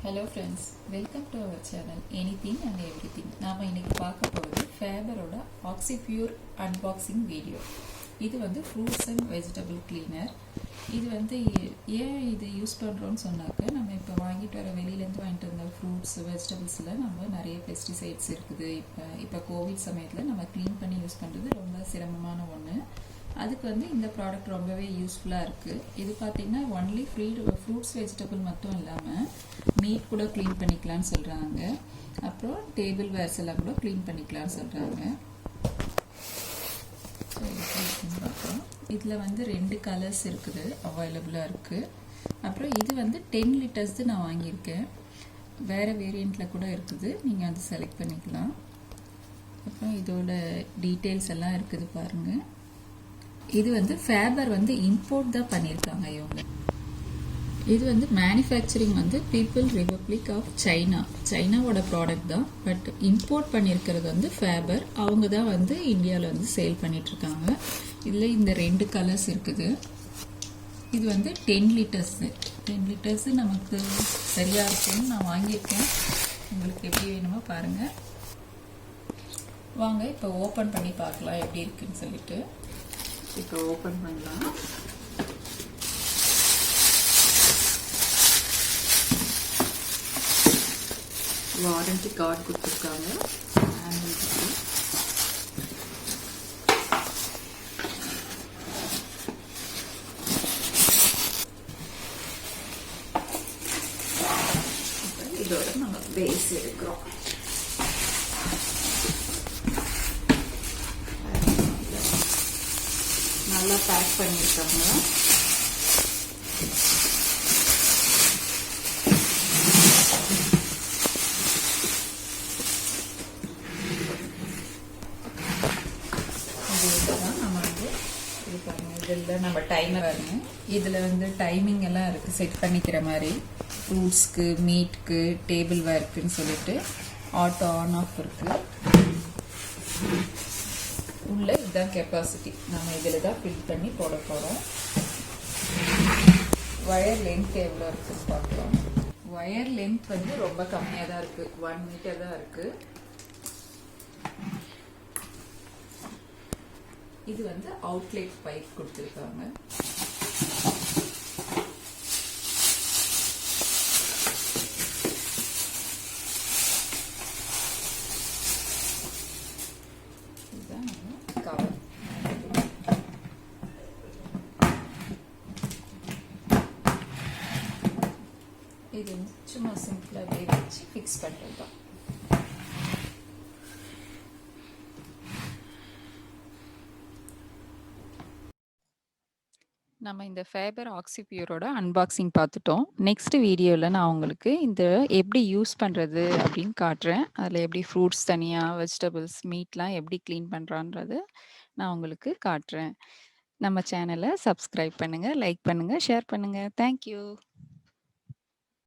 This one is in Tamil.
Hello friends, welcome to our channel anything and everything. நாம் இன்றைக்கி பார்க்க போகிறது ஃபேபரோட ஆக்சிபியூர் அன்பாக்சிங் வீடியோ. இது வந்து ஃப்ரூட்ஸ் அண்ட் வெஜிடபிள் கிளீனர். இது வந்து ஏன் இது யூஸ் பண்ணுறோன்னு சொன்னாக்க, நம்ம இப்போ வாங்கிட்டு வர வெளியிலேருந்து வாங்கிட்டு வந்த ஃப்ரூட்ஸ் வெஜிடபிள்ஸில் நம்ம நிறைய பெஸ்டிசைட்ஸ் இருக்குது. இப்போ கோவிட் சமயத்தில் நம்ம க்ளீன் பண்ணி யூஸ் பண்ணுறது ரொம்ப சிரமமான ஒன்று. அதுக்கு வந்து இந்த ப்ராடக்ட் ரொம்பவே யூஸ்ஃபுல்லாக இருக்குது. இது பார்த்திங்கன்னா ஒன்லி ஃப்ரூட்ஸ் வெஜிடபிள் மட்டும் இல்லாமல் மீட் கூட க்ளீன் பண்ணிக்கலான்னு சொல்கிறாங்க. அப்புறம் டேபிள் வேர்ஸ் எல்லாம் கூட க்ளீன் பண்ணிக்கலான்னு சொல்கிறாங்க. ஸோ பார்க்குறோம். இதில் வந்து 2 கலர்ஸ் இருக்குது, அவைலபிளாக இருக்குது. அப்புறம் இது வந்து 10 லிட்டர்ஸ் நான் வாங்கியிருக்கேன். வேறு வேரியண்ட்டில் கூட இருக்குது, நீங்கள் வந்து செலக்ட் பண்ணிக்கலாம். அப்புறம் இதோட டீட்டெயில்ஸ் எல்லாம் இருக்குது பாருங்கள். இது வந்து ஃபேபர் வந்து இம்போர்ட் தான் பண்ணியிருக்காங்க இவங்க. இது வந்து மேனுஃபேக்சரிங் வந்து பீப்புள் ரிபப்ளிக் ஆஃப் சைனாவோட ப்ராடக்ட் தான். பட் இம்போர்ட் பண்ணியிருக்கிறது வந்து ஃபேபர். அவங்க தான் வந்து இந்தியாவில் வந்து சேல் பண்ணிகிட்ருக்காங்க. இதில் இந்த 2 கலர்ஸ் இருக்குது. இது வந்து 10 லிட்டர்ஸு நமக்கு சரியாக இருக்குன்னு நான் வாங்கியிருக்கேன். உங்களுக்கு எப்படி வேணுமோ பாருங்கள். வாங்க இப்போ ஓப்பன் பண்ணி பார்க்கலாம் எப்படி இருக்குன்னு சொல்லிட்டு. இப்போ ஓப்பன் பண்ணலாம். வாரண்டி கார்டு கொடுத்துருக்காங்க. இதோட நம்ம பேஸ் எடுக்கிறோம். நல்லா பேக் பண்ணியிருக்காங்க. இதில் நம்ம டைமர் வரணும். இதில் வந்து டைமிங் எல்லாம் இருக்குது, செட் பண்ணிக்கிற மாதிரி. ஃப்ரூட்ஸ்க்கு, மீட்க்கு, டேபிள் வேர்க்குன்னு சொல்லிட்டு ஆட்டோ ஆன் ஆஃப் இருக்குது. உள்ள இதுதான் கெப்பாசிட்டி. நம்ம இதில் தான் ஃபில் பண்ணி போட போகிறோம். ஒயர் லென்த் எவ்வளோ இருக்குன்னு பார்க்கலாம். ஒயர் லென்த் வந்து ரொம்ப கம்மியாக தான் இருக்குது, 1 மீட்டர் தான் இருக்குது. இது வந்து அவுட்லெட் பைப் கொடுத்துருக்காங்க. இதுதான் கவர். இது சும்மா சிம்பிளாக வச்சு ஃபிக்ஸ் பண்ணுறது தான். நம்ம இந்த ஃபேபர் ஆக்சிபியூரோட அன்பாக்சிங் பார்த்துட்டோம். நெக்ஸ்ட் வீடியோவில் நான் உங்களுக்கு இந்த எப்படி யூஸ் பண்ணுறது அப்படின்னு காட்டுறேன். அதில் எப்படி ஃப்ரூட்ஸ் தனியாக, வெஜிடபிள்ஸ், மீட்லாம் எப்படி க்ளீன் பண்ணுறான்றது நான் உங்களுக்கு காட்டுறேன். நம்ம சேனலை சப்ஸ்கிரைப் பண்ணுங்கள், லைக் பண்ணுங்கள், ஷேர் பண்ணுங்கள். தேங்க்யூ.